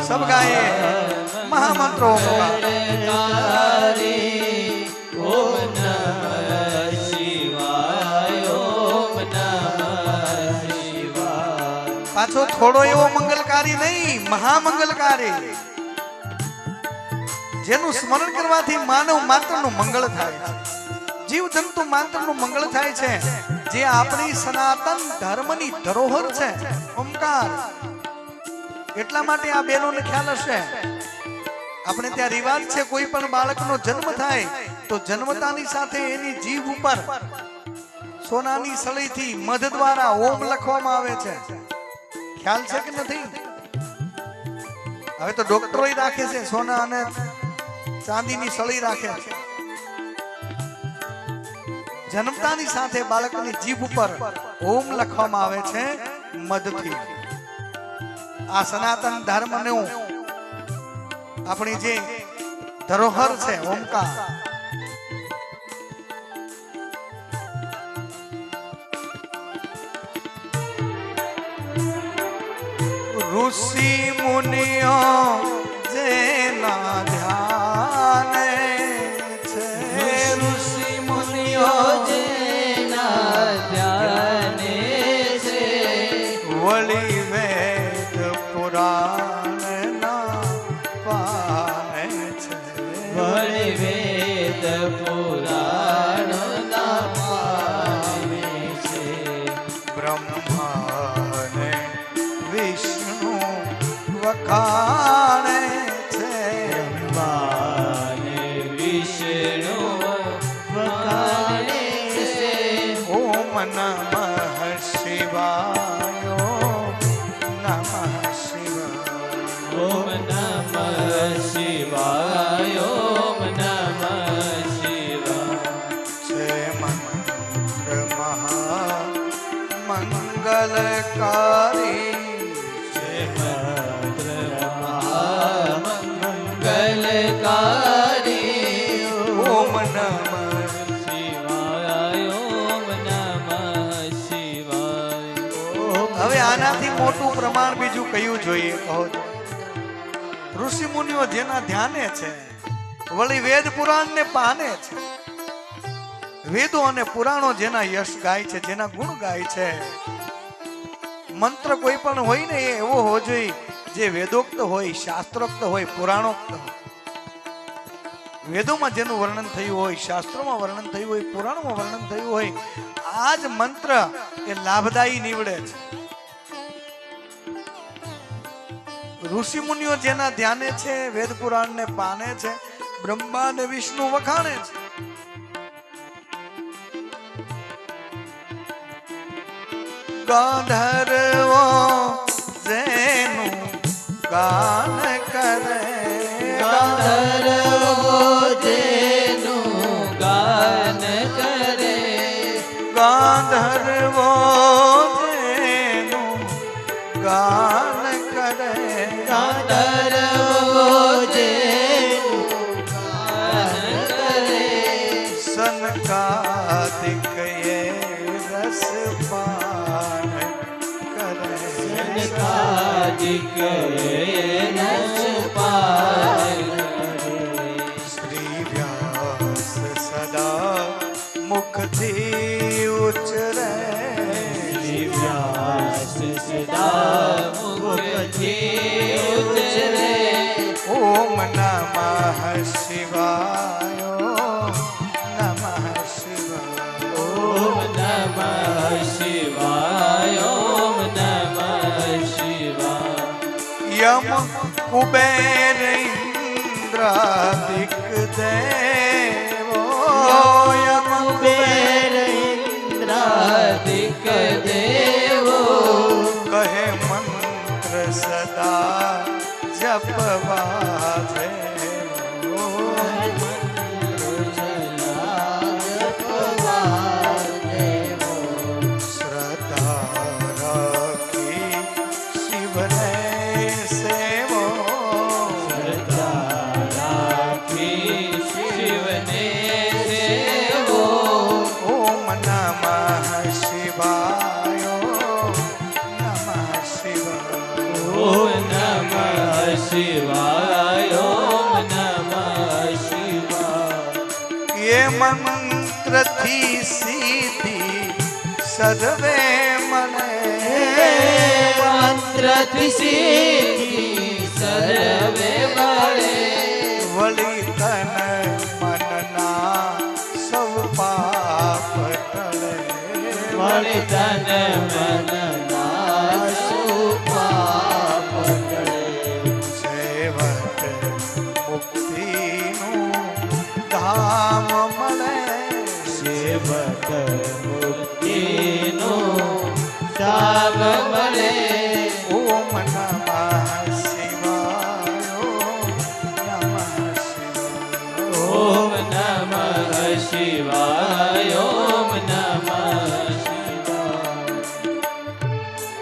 सब गाए महामंत्रों का। ओम नमः शिवाय ओम नमः शिवाय। पाछो थोड़ो एवो मंगलकारी नहीं, महामंगलकारी, जेनु स्मरण करवाथी मानव मात्रનું મંગળ થાય છે, જીવ જંતુ માત્રનું મંગળ થાય છે। જે આપણી સનાતન ધર્મની ધરોહર છે ઓમકાર। એટલા માટે આ બેનોને ખ્યાલ હશે, આપણે ત્યાં રિવાજ છે કોઈ પણ બાળકનો જન્મ થાય તો જન્મતાની સાથે એની જીભ ઉપર સોનાની સળીથી મધ દ્વારા ઓમ લખવામાં આવે છે। ખ્યાલ છે કે નથી? હવે તો ડોક્ટરોય રાખે છે, સોના અને ચાંદીની સળી રાખે છે। જન્મતાની સાથે બાળકની જીભ ઉપર ઓમ લખવામાં આવે છે મધથી। આ સનાતન ધર્મનું આપણી જે ધરોહર છે ઓમકાર। ऋषि मुनियों जेना ध्यान छे, ऋषि मुनियों जेना ध्यान छे, वली वेद पुराण ना पाने छे, वली वेद पुराण ना पाने छे। ब्रह्मा ने विष्णु वखाणे छे, ब्रह्मा ने विष्णु वखाणे छे। ओम नमः शिवाय ओम नमः शिवाय। ओम नमः शिवाय ओम नमः शिवाय। जय मंत्र महा मंगलकारी, जय मंत्र महामंगलकारी। ओम नमः शिवाय ओम नमः शिवाय। હવે આનાથી મોટું પ્રમાણ બીજું કયું જોઈએ કહો? ઋષિ મુનિઓ જેના ધ્યાને છે, વળી વેદ પુરાણ ને પાને છે। વેદો અને પુરાણો જેના યશ ગાય છે, જેના ગુણ ગાય છે। મંત્ર કોઈ પણ હોય ને એ એવો હોવો જોઈએ જે વેદોક્ત હોય, શાસ્ત્રોક્ત હોય, પુરાણોક્ત હોય। વેદોમાં જેનું વર્ણન થયું હોય, શાસ્ત્રોમાં વર્ણન થયું હોય, પુરાણોમાં વર્ણન થયું હોય, આ જ મંત્ર એ લાભદાયી નીવડે છે। ઋષિ મુનિઓ જેના ધ્યાને છે, વેદ પુરાણ ને પાને છે, બ્રહ્મા ને વિષ્ણુ વખાણે છે। ગાંધર્વો જેનું ગાન કરે, ગાંધર્વો જેનું ગાન કરે, ગાંધર્વો જેનું ગાન કરે, ગાંધર્વો જેનું ગાન કરે, સનકાદિક એ રસ પાન કરે, સનકાદિક રસ પાન કરે। શ્રી વ્યાસ સદા મુખથી ઉચ્ચરે, શ્રી વ્યાસ સદા મુખથી ઉચ્ચરે। ઓમ નમઃ શિવાય ઓમ નમઃ શિવાય। ઓમ નમઃ શિવાય ઓમ નમઃ શિવાય। યમ કુબેર ઇન્દ્રાદિક દેવો, યમ કુબેર ઇન્દ્રાદિક દેવો, કહે મંત્ર સદા જપવા દેવો, શ્રદ્ધા રાખી શિવને સેવો, શ્રદ્ધા રાખી શિવને સેવો। ઓમ નમઃ શિવાય શિવાય ઓમ નમઃ શિવાય એ મંત્રથી સિદ્ધિ સર્વે મળે મંત્રથી સિદ્ધિ સર્વે મળે વળી તન મનના સૌ પાપ ટળે વળી તન મનના સુપાપ ટળે સેવક મુક્તિનું ધામ મળે સેવક મુક્તિનો ધામ મળે ઓમ નમઃ શિવાય ઓમ નમઃ શિવાય ઓમ નમઃ શિવાય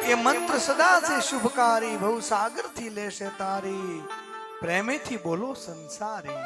એ મંત્ર સદા છે શુભકારી ભવ સાગર થી લેશે તારી પ્રેમેથી બોલો સંસારી